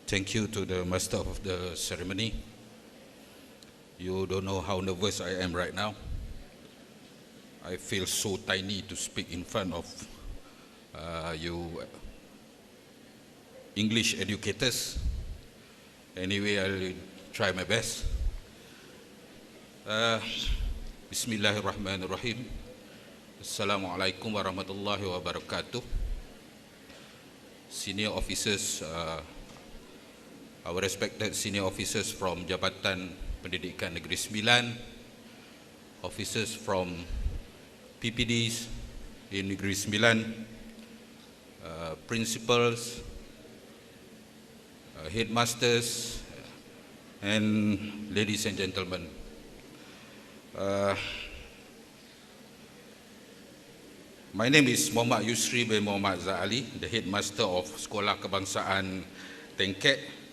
Thank you to the master of the ceremony. You don't know how nervous I am right now. I feel so tiny to speak in front of you English educators. Anyway, I'll try my best. Bismillahirrahmanirrahim. Assalamualaikum warahmatullahi wabarakatuh. Senior officers, our respected senior officers from Jabatan Pendidikan Negeri Sembilan, officers from PPDs in Negeri Sembilan, principals, headmasters, and ladies and gentlemen. My name is Muhammad Yusri bin Muhammad Za'ali, the headmaster of Sekolah Kebangsaan Tengkek.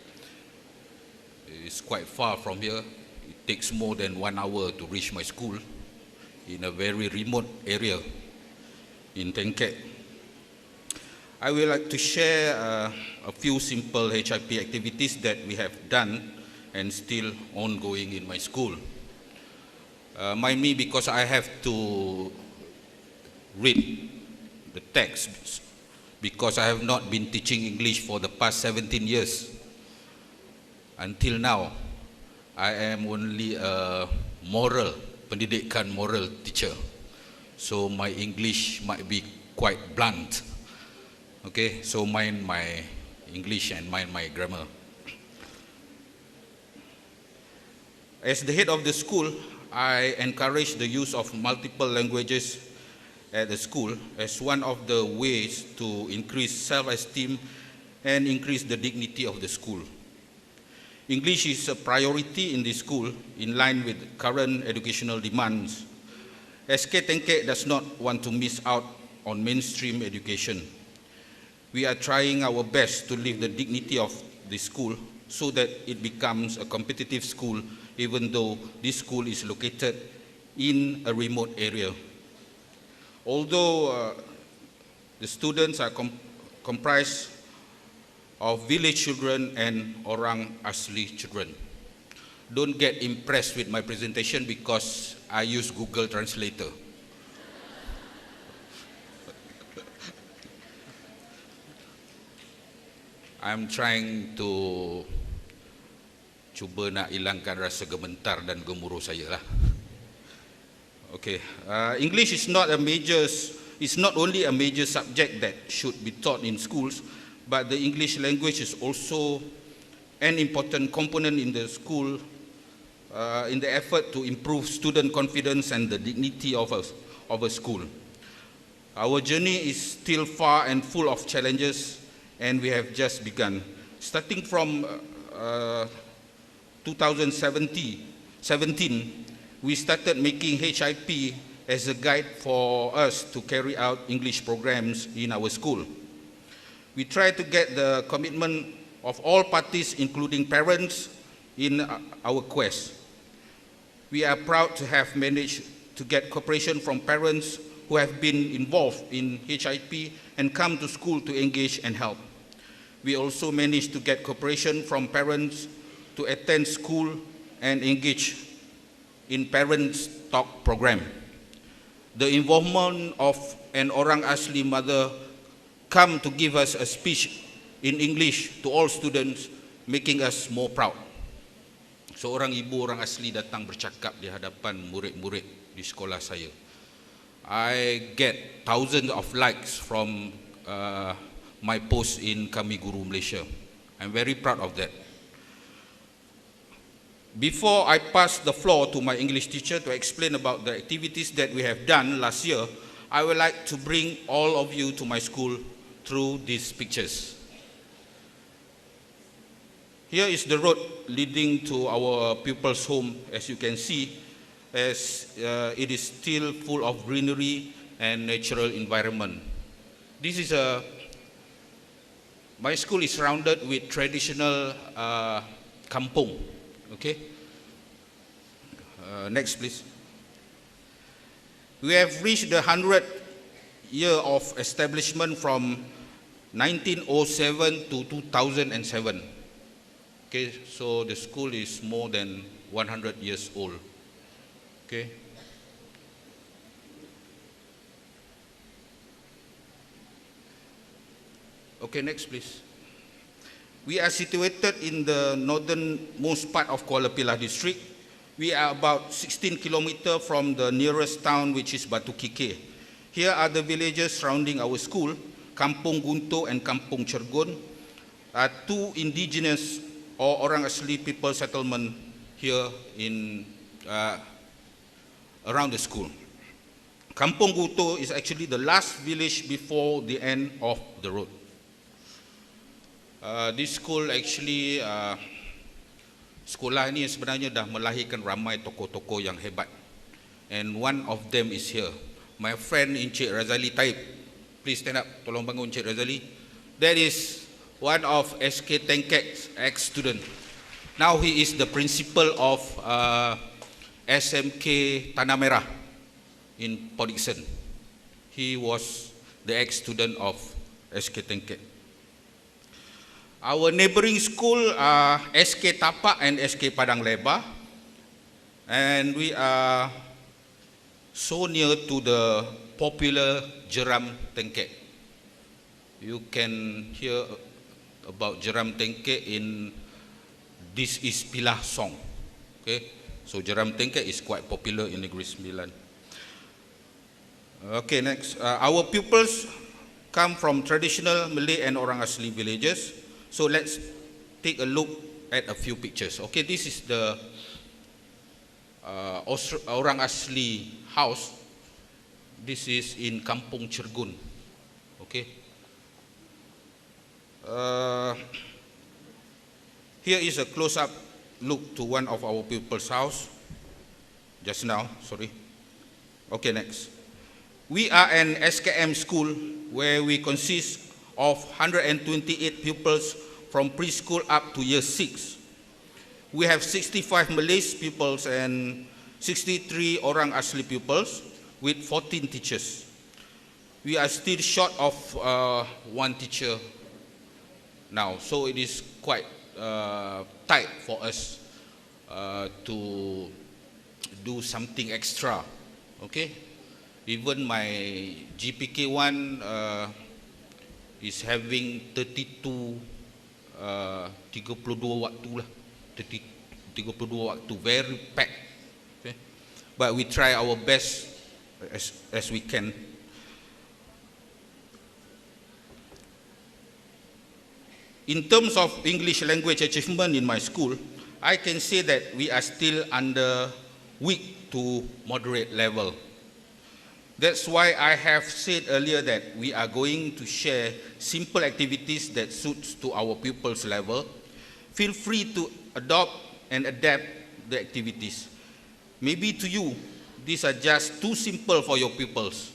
It's quite far from here. It takes more than 1 hour to reach my school in a very remote area in Tengkek. I would like to share a few simple HIP activities that we have done and still ongoing in my school. Mind me, because I have to read the text, because I have not been teaching English for the past 17 years. Until now, I am only a pendidikan moral teacher. So my English might be quite blunt. Okay, so mind my English and mind my grammar. As the head of the school, I encourage the use of multiple languages at the school as one of the ways to increase self-esteem and increase the dignity of the school. English is a priority in the school in line with current educational demands. SK Tengkek does not want to miss out on mainstream education. We are trying our best to lift the dignity of the school so that it becomes a competitive school, even though this school is located in a remote area. Although the students are comprised of village children and orang asli children. Don't get impressed with my presentation because I use Google Translator. I'm trying to cuba nak hilangkan rasa gementar dan gemuruh saya lah. Okay, English is not only a major subject that should be taught in schools, but the English language is also an important component in the school in the effort to improve student confidence and the dignity of a school. Our journey is still far and full of challenges, and we have just begun. Starting from 2017, we started making HIP as a guide for us to carry out English programs in our school. We try to get the commitment of all parties, including parents, in our quest. We are proud to have managed to get cooperation from parents who have been involved in HIP and come to school to engage and help. We also managed to get cooperation from parents to attend school and engage in Parents Talk program. The involvement of an orang asli mother come to give us a speech in English to all students, making us more proud. Seorang ibu orang asli datang bercakap di hadapan murid-murid di sekolah saya. I get thousands of likes from my post in Kami Guru Malaysia. I'm very proud of that. Before I pass the floor to my English teacher to explain about the activities that we have done last year, I would like to bring all of you to my school through these pictures. Here is the road leading to our pupils' home, as you can see, as it is still full of greenery and natural environment. My school is surrounded with traditional kampung. Okay. Next, please. We have reached the 100th year of establishment from 1907 to 2007. Okay, so the school is more than 100 years old. Okay. Okay, next please. We are situated in the northernmost part of Kuala Pilah district. We are about 16 kilometers from the nearest town, which is Batu Kike. Here are the villages surrounding our school, Kampung Guntur and Kampung Cergun, are two indigenous or orang asli people settlement here in around the school. Kampung Guntur is actually the last village before the end of the road. This school actually, sekolah ini sebenarnya dah melahirkan ramai tokoh-tokoh yang hebat. And one of them is here. My friend Encik Razali Taib. Please stand up, tolong bangun Encik Razali. That is one of SK Tengkek's ex-student. Now he is the principal of SMK Tanah Merah in Port Dickson. He was the ex-student of SK Tengkek. Our neighboring school are SK Tapak and SK Padang Lebar, and we are so near to the popular Jeram Tengkek. You can hear about Jeram Tengkek in This Is Pilah song. Okay, so Jeram Tengkek is quite popular in Negeri Sembilan. Okay, next. Our pupils come from traditional Malay and Orang Asli villages. So let's take a look at a few pictures. Okay, this is the Orang Asli house. This is in Kampung Cergun. Okay. Here is a close-up look to one of our pupils' house. Just now, sorry. Okay, next. We are an SKM school where we consist of 128 pupils from preschool up to year 6. We have 65 Malay pupils and 63 Orang Asli pupils with 14 teachers. We are still short of one teacher now, so it is quite tight for us to do something extra. Okay, even my GPK1 is having 32 waktu lah, 32 waktu, very packed. Okay? But we try our best as we can. In terms of English language achievement in my school, I can say that we are still under weak to moderate level. That's why I have said earlier that we are going to share simple activities that suits to our pupils' level. Feel free to adopt and adapt the activities. Maybe to you, these are just too simple for your pupils.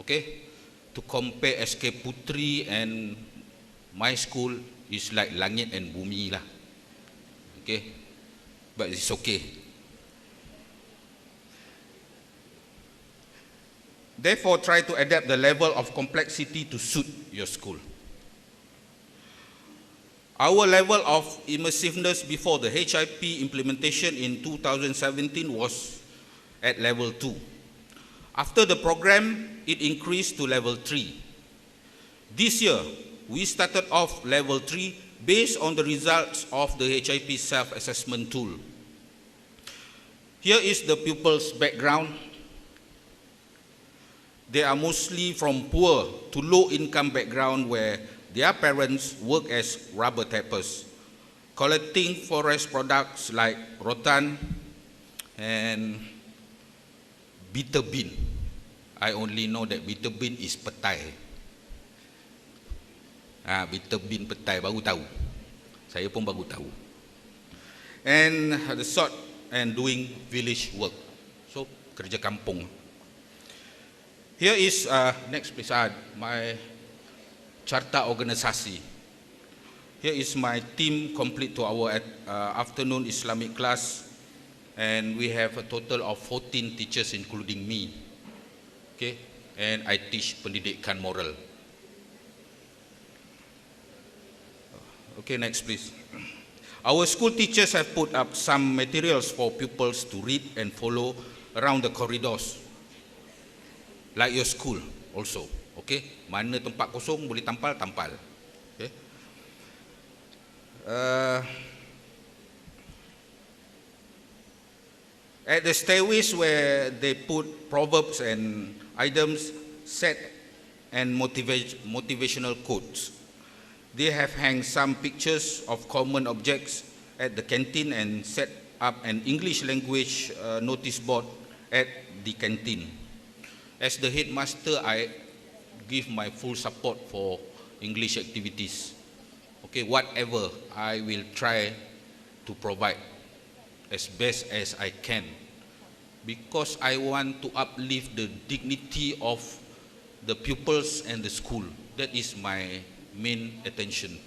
Okay? To compare SK Putri and my school is like langit and bumi lah. Okay? But it's okay. Therefore, try to adapt the level of complexity to suit your school. Our level of immersiveness before the HIP implementation in 2017 was at level 2. After the program, it increased to level 3. This year, we started off level 3 based on the results of the HIP self-assessment tool. Here is the pupils' background. They are mostly from poor to low income background where their parents work as rubber tappers, collecting forest products like rotan and bitter bean. I only know that bitter bean is petai. Bitter bean petai, baru tahu. Saya pun baru tahu. And the sort and doing village work. So kerja kampung. Here is, next please, my carta organisasi. Here is my team complete to our afternoon Islamic class, and we have a total of 14 teachers including me. Okay, and I teach pendidikan moral. Okay, next please. Our school teachers have put up some materials for pupils to read and follow around the corridors, like your school also. Okay, mana tempat kosong boleh tampal. Okay. At the stairways where they put proverbs and items, set and motivational quotes. They have hanged some pictures of common objects at the canteen and set up an English language notice board at the canteen. As the headmaster, I give my full support for English activities. Okay, whatever, I will try to provide as best as I can, because I want to uplift the dignity of the pupils and the school. That is my main attention.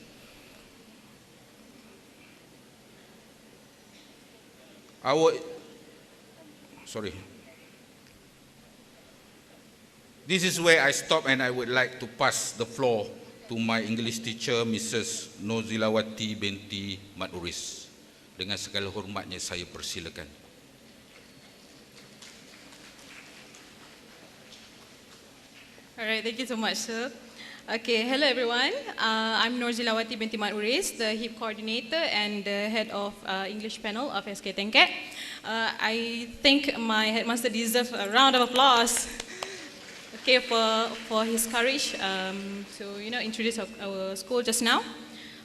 This is where I stop, and I would like to pass the floor to my English teacher, Mrs. Nozilawati binti Mat Uris. Dengan segala hormatnya saya persilakan. All right, thank you so much, sir. Okay, hello everyone. I'm Nozilawati binti Mat Uris, the HIP coordinator and the head of English panel of SK Tengket. I think my headmaster deserves a round of applause. Okay, for his courage to introduce our school just now.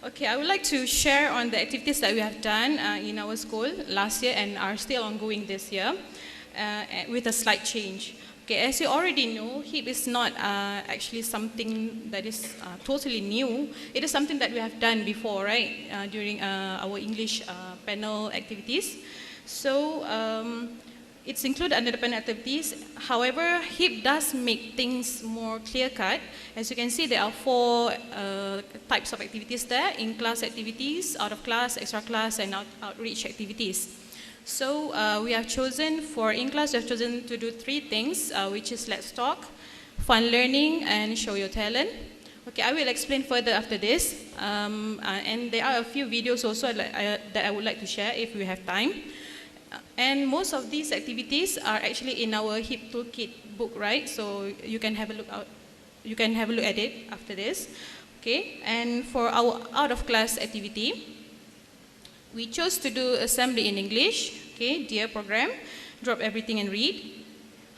Okay, I would like to share on the activities that we have done in our school last year and are still ongoing this year with a slight change. Okay, as you already know, HIP is not actually something that is totally new. It is something that we have done before, right, during our English panel activities. So it's included under the panel activities. However, HIP does make things more clear-cut. As you can see, there are 4 types of activities there: in-class activities, out-of-class, extra-class, and outreach activities. So we have chosen, for in-class, we have chosen to do 3 things, which is Let's Talk, Fun Learning, and Show Your Talent. Okay, I will explain further after this. And there are a few videos also that I would like to share if we have time. And most of these activities are actually in our HIP toolkit book, right? So you can have a look at it after this. Okay, and for our out-of-class activity, we chose to do assembly in English. Okay, dear program, drop everything and read.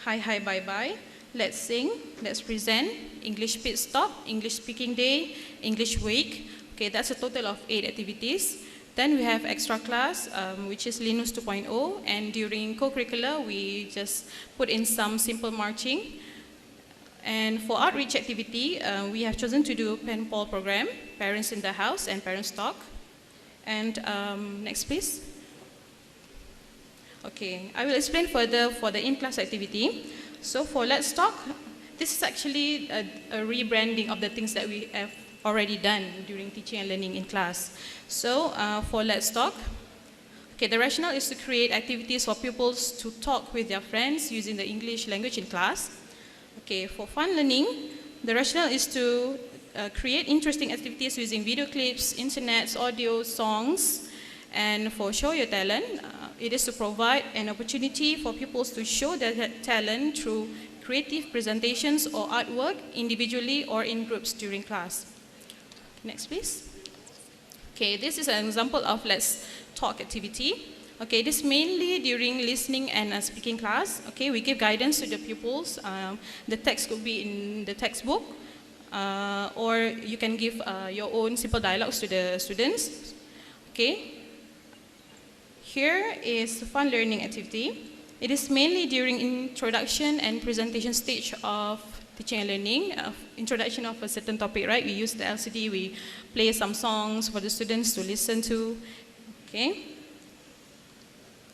Hi, hi, bye, bye. Let's sing, let's present, English pit stop, English speaking day, English week. Okay, that's a total of 8 activities. Then we have extra class, which is Linux 2.0, and during co-curricular, we just put in some simple marching. And for outreach activity, we have chosen to do pen pal program, Parents in the House and Parents Talk. And next, please. Okay, I will explain further for the in-class activity. So for Let's Talk, this is actually a rebranding of the things that we have already done during teaching and learning in class. So for Let's Talk, okay, the rationale is to create activities for pupils to talk with their friends using the English language in class. Okay, for Fun Learning, the rationale is to create interesting activities using video clips, internet, audio, songs. And for Show Your Talent, it is to provide an opportunity for pupils to show their talent through creative presentations or artwork individually or in groups during class. Next, please. Okay, this is an example of Let's Talk activity. Okay, this mainly during listening and speaking class. Okay, we give guidance to the pupils. The text could be in the textbook, or you can give your own simple dialogues to the students. Okay. Here is Fun Learning activity. It is mainly during introduction and presentation stage of teaching and learning, introduction of a certain topic, right? We use the LCD, we play some songs for the students to listen to. Okay.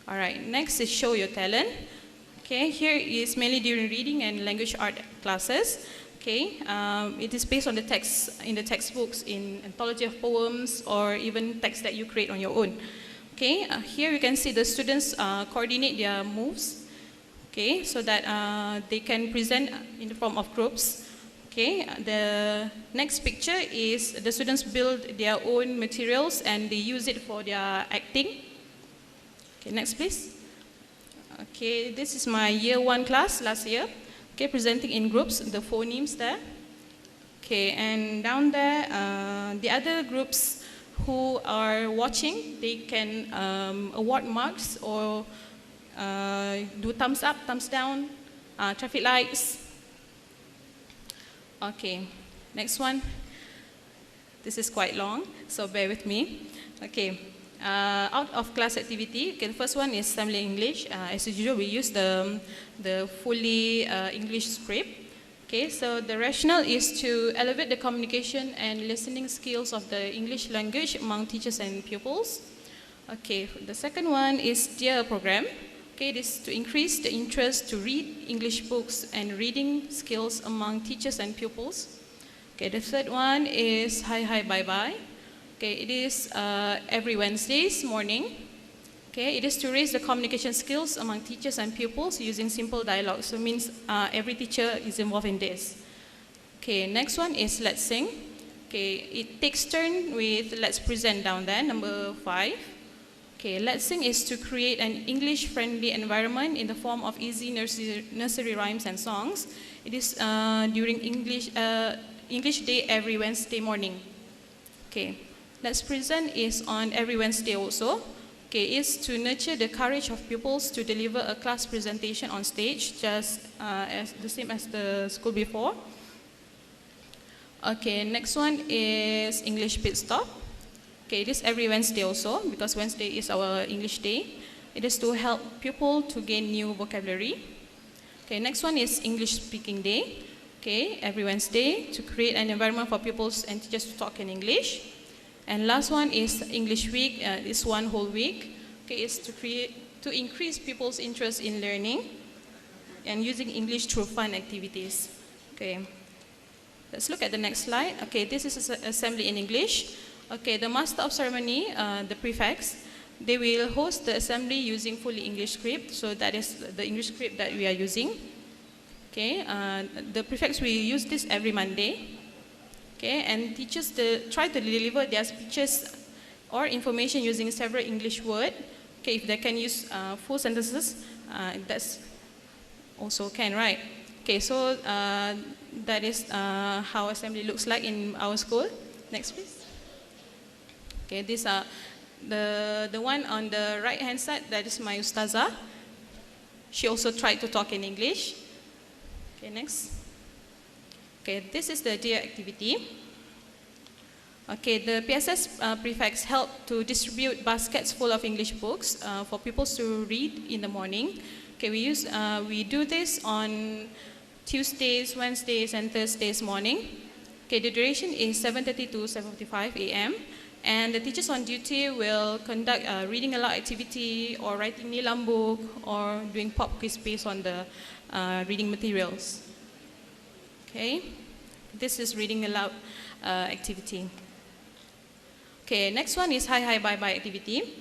All right, next is Show Your Talent. Okay, here is mainly during reading and language art classes. Okay, it is based on the text in the textbooks, in anthology of poems, or even text that you create on your own. Okay, here you can see the students coordinate their moves. Okay, so that they can present in the form of groups. Okay, the next picture is the students build their own materials and they use it for their acting. Okay, next please. Okay, this is my year 1 class last year. Okay, presenting in groups, the phonemes there. Okay, and down there, the other groups who are watching, they can award marks or do thumbs up, thumbs down, traffic lights. Okay, next one. This is quite long, so bear with me. Okay, out of class activity, okay, the first one is assembly English. As usual, we use the fully English script. Okay, so the rationale is to elevate the communication and listening skills of the English language among teachers and pupils. Okay, the second one is steer a program. Okay, this is to increase the interest to read English books and reading skills among teachers and pupils. Okay, the third one is hi hi bye bye. Okay, it is every Wednesdays morning. Okay, it is to raise the communication skills among teachers and pupils using simple dialogue. So it means every teacher is involved in this. Okay, next one is let's sing. Okay, it takes turn with let's present down there, number 5. Okay, let's sing is to create an English-friendly environment in the form of easy nursery rhymes and songs. It is during English Day every Wednesday morning. Okay, let's present is on every Wednesday also. Okay, is to nurture the courage of pupils to deliver a class presentation on stage, just as the same as the school before. Okay, next one is English pit stop. Okay, it is every Wednesday also, because Wednesday is our English day. It is to help pupils to gain new vocabulary. Okay, next one is English speaking day. Okay, every Wednesday to create an environment for pupils and teachers to talk in English. And last one is English week. It's one whole week. Okay, it's to increase people's interest in learning and using English through fun activities. Okay, let's look at the next slide. Okay, this is assembly in English. Okay, the master of ceremony, the prefects, they will host the assembly using fully English script. So that is the English script that we are using. Okay, the prefects will use this every Monday. Okay, and teachers try to deliver their speeches or information using several English words. Okay, if they can use full sentences, that's also can, right? Okay, so that is how assembly looks like in our school. Next, please. Okay, these are the one on the right hand side, that is my Ustazah. She also tried to talk in English. Okay, next. Okay, this is the dear activity. Okay, the PSS prefects help to distribute baskets full of English books for people to read in the morning. Okay, we do this on Tuesdays, Wednesdays, and Thursdays morning. Okay, the duration is 7:30 to 7:45 a.m. And the teachers on duty will conduct a reading aloud activity or writing nilam book or doing pop quiz based on the reading materials. Okay, this is reading aloud activity. Okay, next one is hi hi bye bye activity.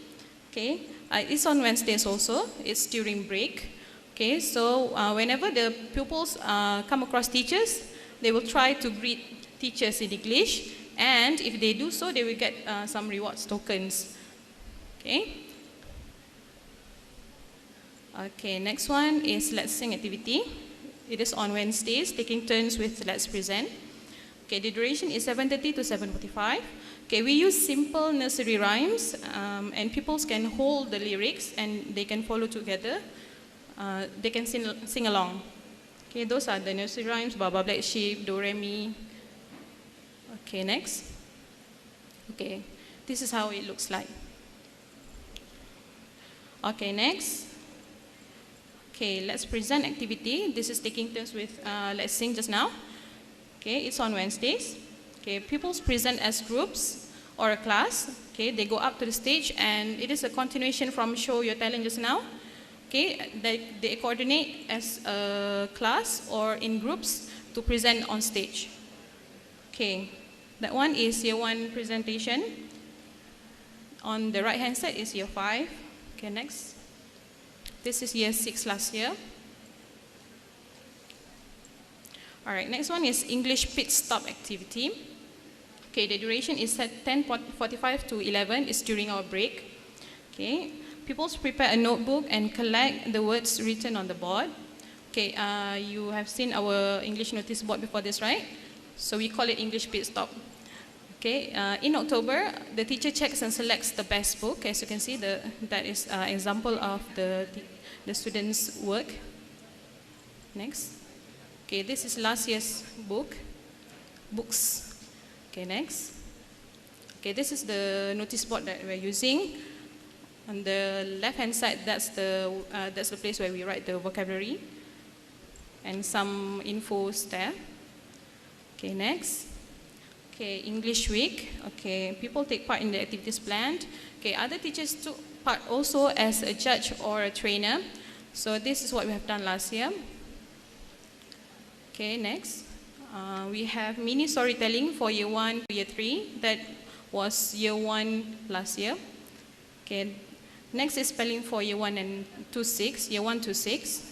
Okay, it's on Wednesdays also. It's during break. Okay, so whenever the pupils come across teachers, they will try to greet teachers in English. And if they do so, they will get some rewards tokens. Okay. Okay, next one is let's sing activity. It is on Wednesdays, taking turns with let's present. Okay, the duration is 7:30 to 7:45. Okay, we use simple nursery rhymes, and pupils can hold the lyrics and they can follow together. They can sing along. Okay, those are the nursery rhymes: Baba Black Sheep, Do Re Mi. Okay, next. Okay, this is how it looks like. Okay, next. Okay, let's present activity. This is taking turns with let's sing just now. Okay, it's on Wednesdays. Okay, pupils present as groups or a class. Okay, they go up to the stage and it is a continuation from show your talent just now. Okay, they coordinate as a class or in groups to present on stage. Okay, that one is year 1 presentation. On the right hand side is year 5. Okay, next. This is year 6 last year. All right, next one is English pit stop activity. Okay, the duration is at 10:45 to 11. It's during our break. Okay, pupils prepare a notebook and collect the words written on the board. Okay, you have seen our English notice board before this, right? So we call it English pit stop. Okay, in October, the teacher checks and selects the best book. As you can see, that is an example of the students' work. Next. Okay, this is last year's books. Okay, next. Okay, this is the notice board that we're using. On the left-hand side, that's the place where we write the vocabulary and some infos there. Okay, next. Okay, English week. Okay, people take part in the activities planned. Okay, other teachers took part also as a judge or a trainer. So this is what we have done last year. Okay, next. We have mini storytelling for year 1 to year 3. That was year 1 last year. Okay, next is spelling for year 1 and to 6, year 1 to 6.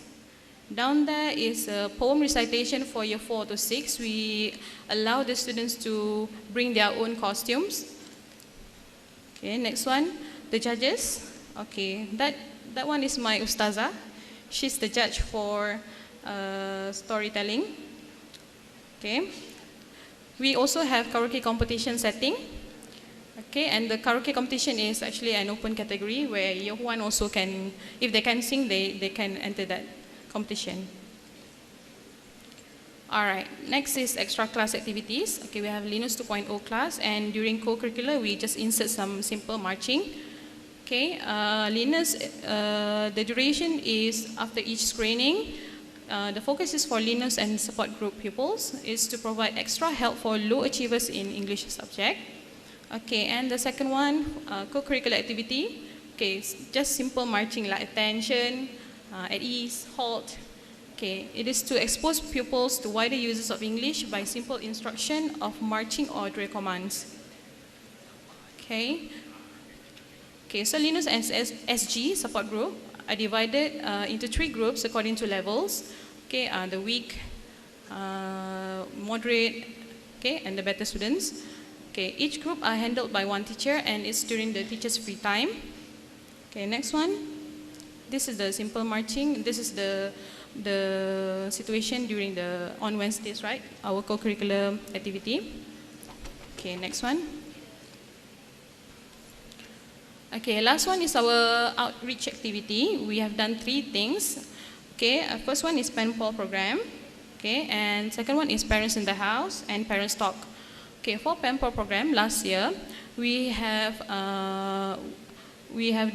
Down there is a poem recitation for year 4 to 6. We allow the students to bring their own costumes. Okay, next one, the judges. Okay, that one is my Ustazah. She's the judge for storytelling. Okay, we also have karaoke competition setting. Okay, and the karaoke competition is actually an open category where year 1 also can, if they can sing, they can enter that competition. All right, next is extra class activities. Okay, we have Linus 2.0 class, and during co-curricular, we just insert some simple marching. Okay, Linus, the duration is after each screening. The focus is for Linus and support group pupils, is to provide extra help for low achievers in English subject. Okay, and the second one, co-curricular activity. Okay, it's just simple marching like attention, at ease, halt. Okay, it is to expose pupils to wider uses of English by simple instruction of marching or drill commands. Okay. Okay, so Linus and SG support group are divided into 3 groups according to levels. Okay, the weak, moderate, okay, and the better students. Okay, each group are handled by one teacher, and it's during the teacher's free time. Okay, next one. This is the simple marching. This is the situation during on Wednesdays, right? Our co-curricular activity. Okay, next one. Okay, last one is our outreach activity. We have done 3 things. Okay, first one is pen pal program. Okay, and second one is parents in the house and parents talk. Okay, for pen pal program last year, we have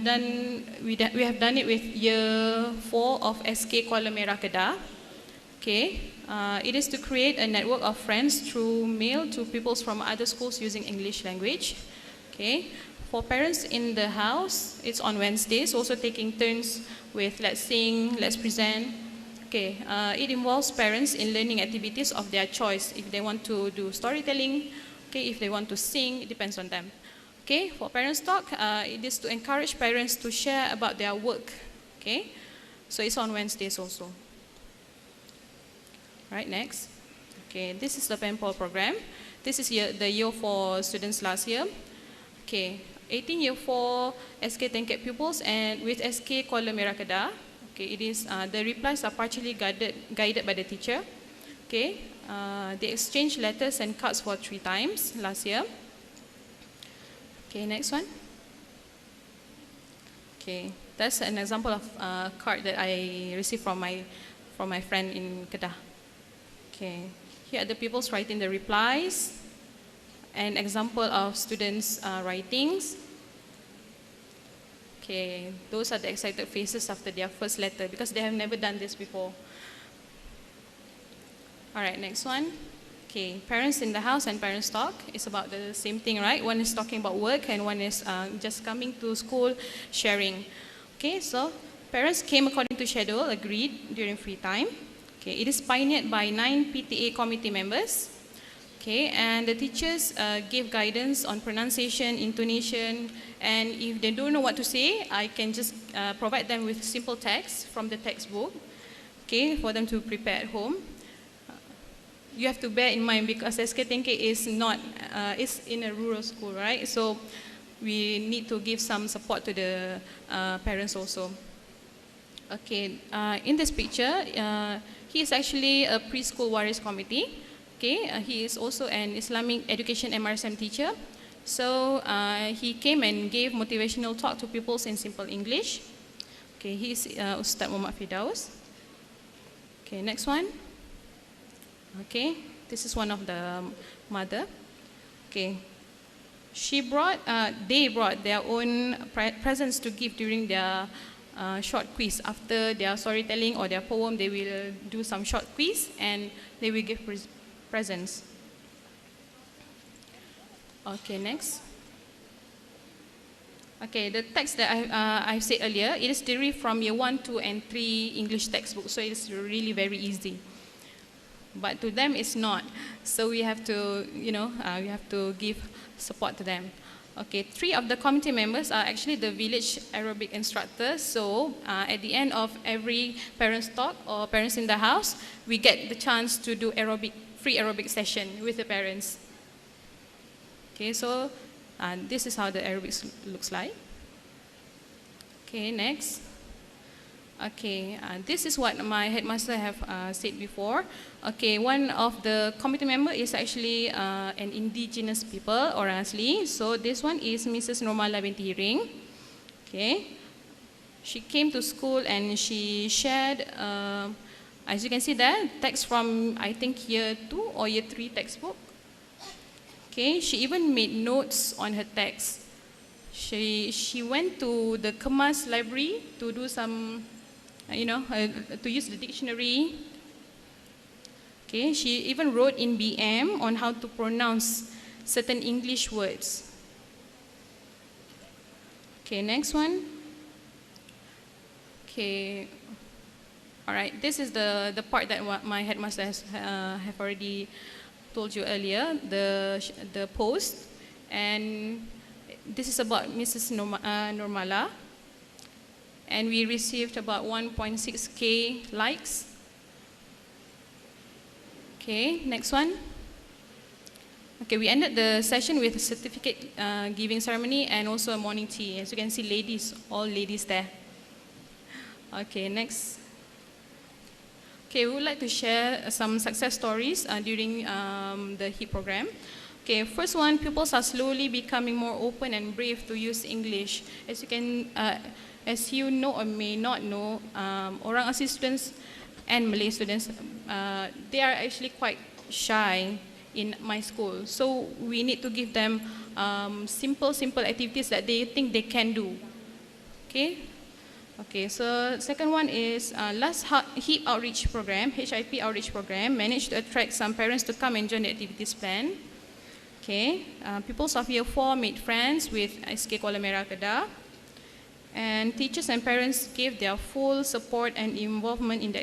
done it with year 4 of SK Kuala Merah Kedah. Okay, it is to create a network of friends through mail to pupils from other schools using English language. Okay, for parents in the house, it's on Wednesdays, also taking turns with let's sing, let's present. Okay, it involves parents in learning activities of their choice. If they want to do storytelling, okay, if they want to sing, it depends on them. Okay, for parents talk, it is to encourage parents to share about their work. Okay, so it's on Wednesdays also. Right, next. Okay, this is the pen pal program. This is the year 4 students last year. Okay, 18 year 4 SK Tengket pupils and with SK Kuala Merah Kedah. Okay, it is the replies are partially guided by the teacher. Okay, they exchanged letters and cards for 3 times last year. Okay, next one. Okay, that's an example of a card that I received from my friend in Kedah. Okay, here are the pupils writing the replies. An example of students' writings. Okay, those are the excited faces after their first letter because they have never done this before. All right, next one. Okay, parents in the house and parents talk. It's about the same thing, right? One is talking about work and one is just coming to school, sharing. Okay, so parents came according to schedule, agreed during free time. Okay, it is pioneered by 9 PTA committee members. Okay, and the teachers give guidance on pronunciation, intonation, and if they don't know what to say, I can just provide them with simple text from the textbook, okay, for them to prepare at home. you have to bear in mind because SK Tengke is not, is in a rural school, right? So we need to give some support to the parents also. Okay, in this picture, he is actually a preschool waris committee. Okay, he is also an Islamic education MRSM teacher. So he came and gave motivational talk to pupils in simple English. Okay, he is Ustaz Muhammad Firdaus. Okay, next one. Okay, this is one of the mother. Okay, they brought their own presents to give during their short quiz. After their storytelling or their poem, they will do some short quiz and they will give presents. Okay, next. Okay, the text that I said earlier, it is derived from year 1, 2, and 3 English textbooks, so it's really very easy. But to them, it's not. So we have to, we have to give support to them. Okay, 3 of the committee members are actually the village aerobic instructors. So at the end of every parents' talk or parents in the house, we get the chance to do free aerobic session with the parents. Okay, so this is how the aerobics looks like. Okay, next. Okay, this is what my headmaster have said before. Okay, one of the committee member is actually an indigenous people, orang asli. So this one is Mrs. Normala binti Hiring. Okay, she came to school and she shared, as you can see there, text from I think year 2 or year 3 textbook. Okay, she even made notes on her text. She went to the Kemas library to do some, to use the dictionary. Okay, she even wrote in BM on how to pronounce certain English words. Okay, next one. Okay, all right, this is the part that my headmaster has have already told you earlier, the post, and this is about Mrs. Normala, and we received about 1.6K likes. Okay, next one. Okay, we ended the session with a certificate giving ceremony and also a morning tea. As you can see, ladies, all ladies there. Okay, next. Okay, we would like to share some success stories during the HEAP program. Okay, first one, pupils are slowly becoming more open and brave to use English. As you know or may not know, orang asli students and Malay students, they are actually quite shy in my school. So we need to give them simple activities that they think they can do. Okay. Okay, so second one is last HIP outreach program, HIP outreach program, managed to attract some parents to come and join the activities plan. Okay, pupils of year 4 made friends with SK Kuala Merah Kedah, and teachers and parents gave their full support and involvement in the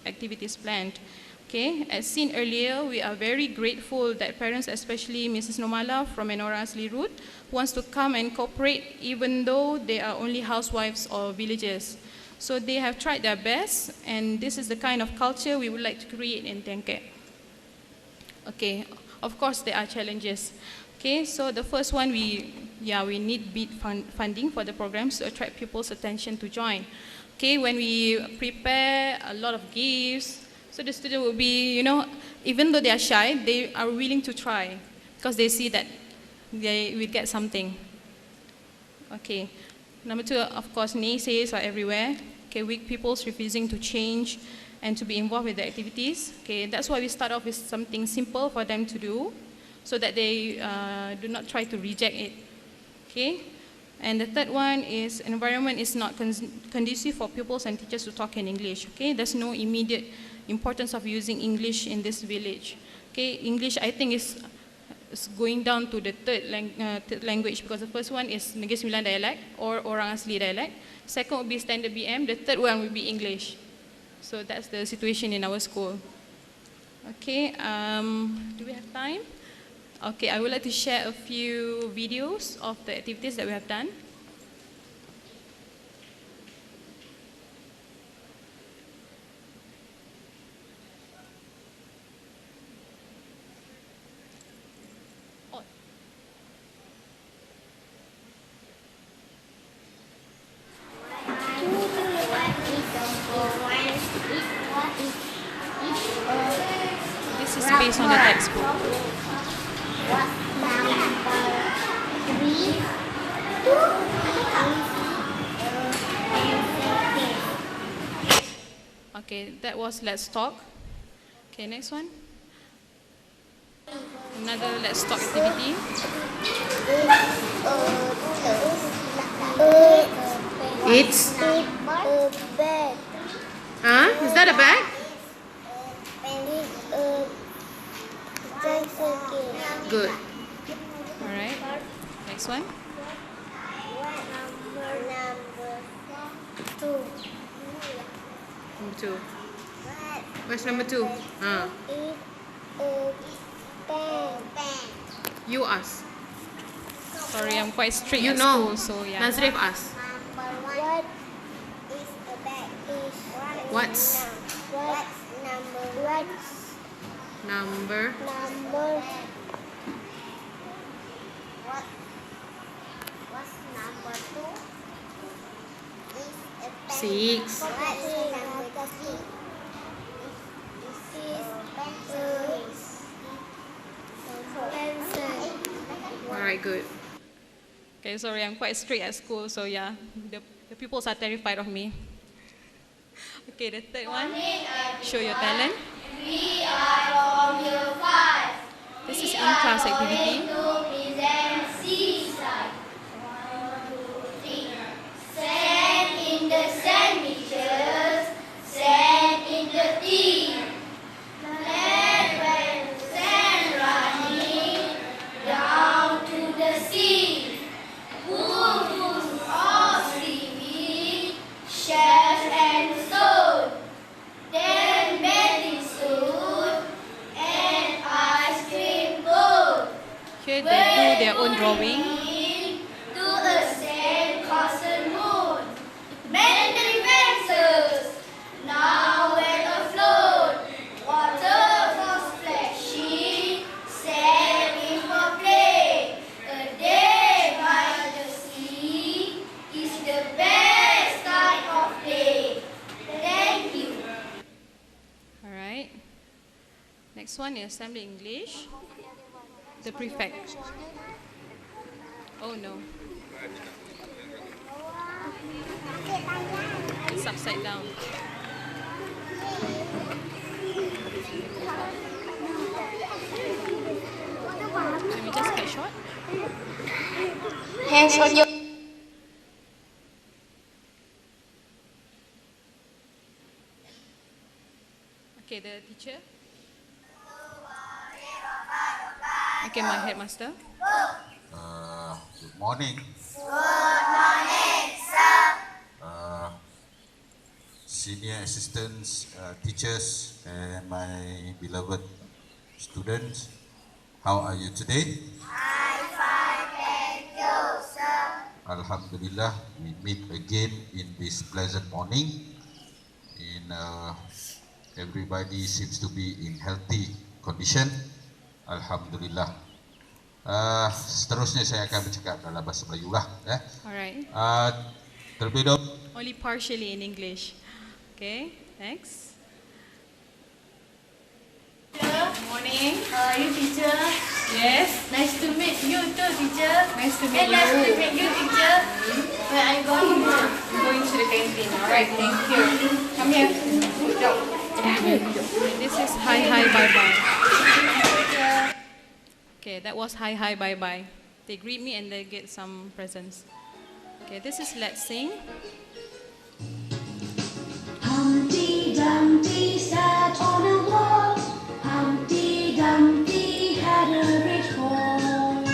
activities planned. Okay, as seen earlier, we are very grateful that parents, especially Mrs. Normala from an orang asli route, wants to come and cooperate even though they are only housewives or villagers. So they have tried their best, and this is the kind of culture we would like to create in Tengke. Okay, of course there are challenges. Okay, so the first one, we need bid funding for the programs to attract people's attention to join. Okay, when we prepare a lot of gifts, so the student will be, even though they are shy, they are willing to try because they see that they will get something. Okay. Number 2, of course, naysays are everywhere. Okay, weak people's refusing to change and to be involved with the activities. Okay, that's why we start off with something simple for them to do so that they do not try to reject it. Okay. And the third one is environment is not conducive for pupils and teachers to talk in English. Okay, there's no immediate importance of using English in this village. Okay, English I think is going down to the third language because the first one is Negeri Sembilan dialect or orang asli dialect. Second would be standard BM. The third one will be English. So that's the situation in our school. Okay, do we have time? Okay, I would like to share a few videos of the activities that we have done. based on the textbook. What number 3? 2. Okay, that was let's talk. Okay, next one. Another let's talk activity. It's a bag. Huh? Is that a bag? Good. All right. Next one. Number 2. Number 2. Where's number 2? You ask. Sorry, I'm quite strict You at know. school, so yeah. Nazrif ask. What is a bag? What's number? What's number 2? Is a bag. 6. What is number 3? Alright, good. Okay, sorry, I'm quite strict at school, so yeah, the pupils are terrified of me. Okay, the third one, show your talent. We are from year 5. This is in-class activity. To present seaside. 1, 2, 3. Sand in the sandwiches, sand in the tea. Let when sand running down to the sea. Pool of seaweed, shells and stone. Then bathing suit and ice cream boat. Here they do their own drawing. To a sand-castle moon. Many vessels now wet afloat. Waterfalls splashing, sailing for play. A day by the sea is the best kind of day. Thank you. All right. Next one is assembly English. The prefect. Oh no, it's upside down. Can we just cut short? Hands on your... Okay, the teacher. Okay, my headmaster. Good morning. Senior assistants, teachers, and my beloved students. How are you today? I'm fine, thank you, sir. Alhamdulillah, we meet again in this pleasant morning. Everybody seems to be in healthy condition. Alhamdulillah. Seterusnya saya akan bercakap dalam bahasa Melayu lah. Alright. Terlebih dahulu. Only partially in English. Okay, next. Good Morning. How are you, teacher? Yes. Nice to meet you too, teacher. Nice to meet And nice to you. meet you, teacher. Where are you going now? I'm going to the canteen. Alright, thank you. Come here. Good job. This is hi hi bye bye. Okay, that was hi hi bye bye. They greet me and they get some presents. Okay, this is let's sing. Humpty Dumpty sat on a wall. Humpty Dumpty had a great fall.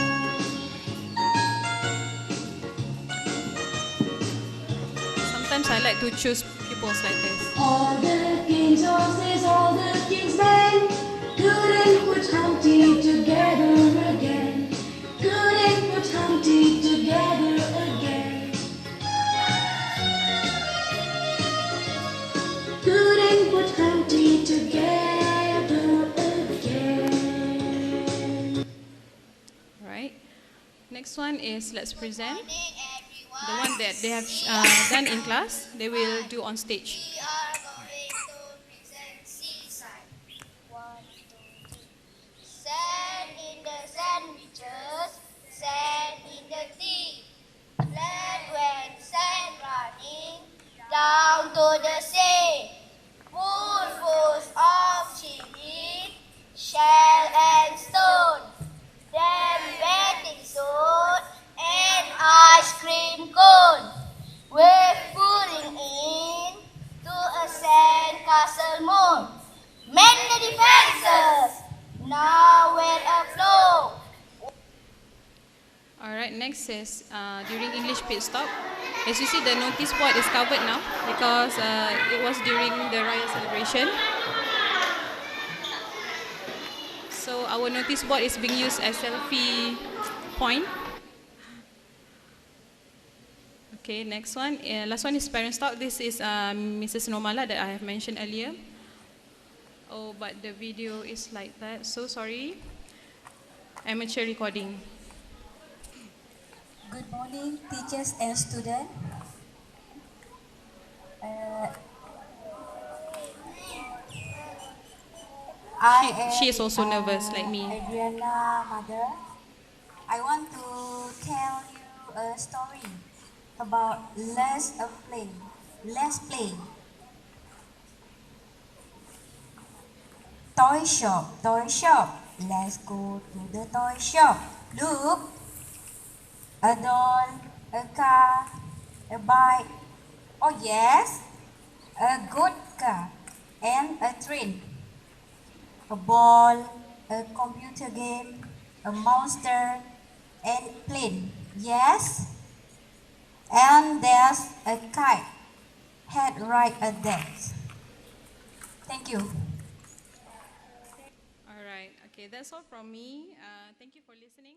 Sometimes I like to choose pupils like this. All the king's horses, all the king's men couldn't put Humpty together again. Couldn't put Humpty together again. Couldn't put Humpty together again. Right. Next one is let's present. The one that they have done in class, they will do on stage. We are going to present seaside. 1, 2, 3. All right, next is during English pit stop. As you see, the notice board is covered now because it was during the Raya celebration. So our notice board is being used as selfie point. Okay, next one. Last one is parent stop. This is Mrs. Nomala that I have mentioned earlier. Oh, but the video is like that. So sorry. Amateur recording. Good morning, teachers and students. She is also nervous like me. Adriana, mother. I want to tell you a story about let's play. Let's play. Toy shop, toy shop. Let's go to the toy shop. Look, a doll, a car, a bike. Oh yes, a good car and a train. A ball, a computer game, a monster, and plane. Yes, and there's a kite. Head right at that. Thank you. All right. Okay, that's all from me. Thank you for listening.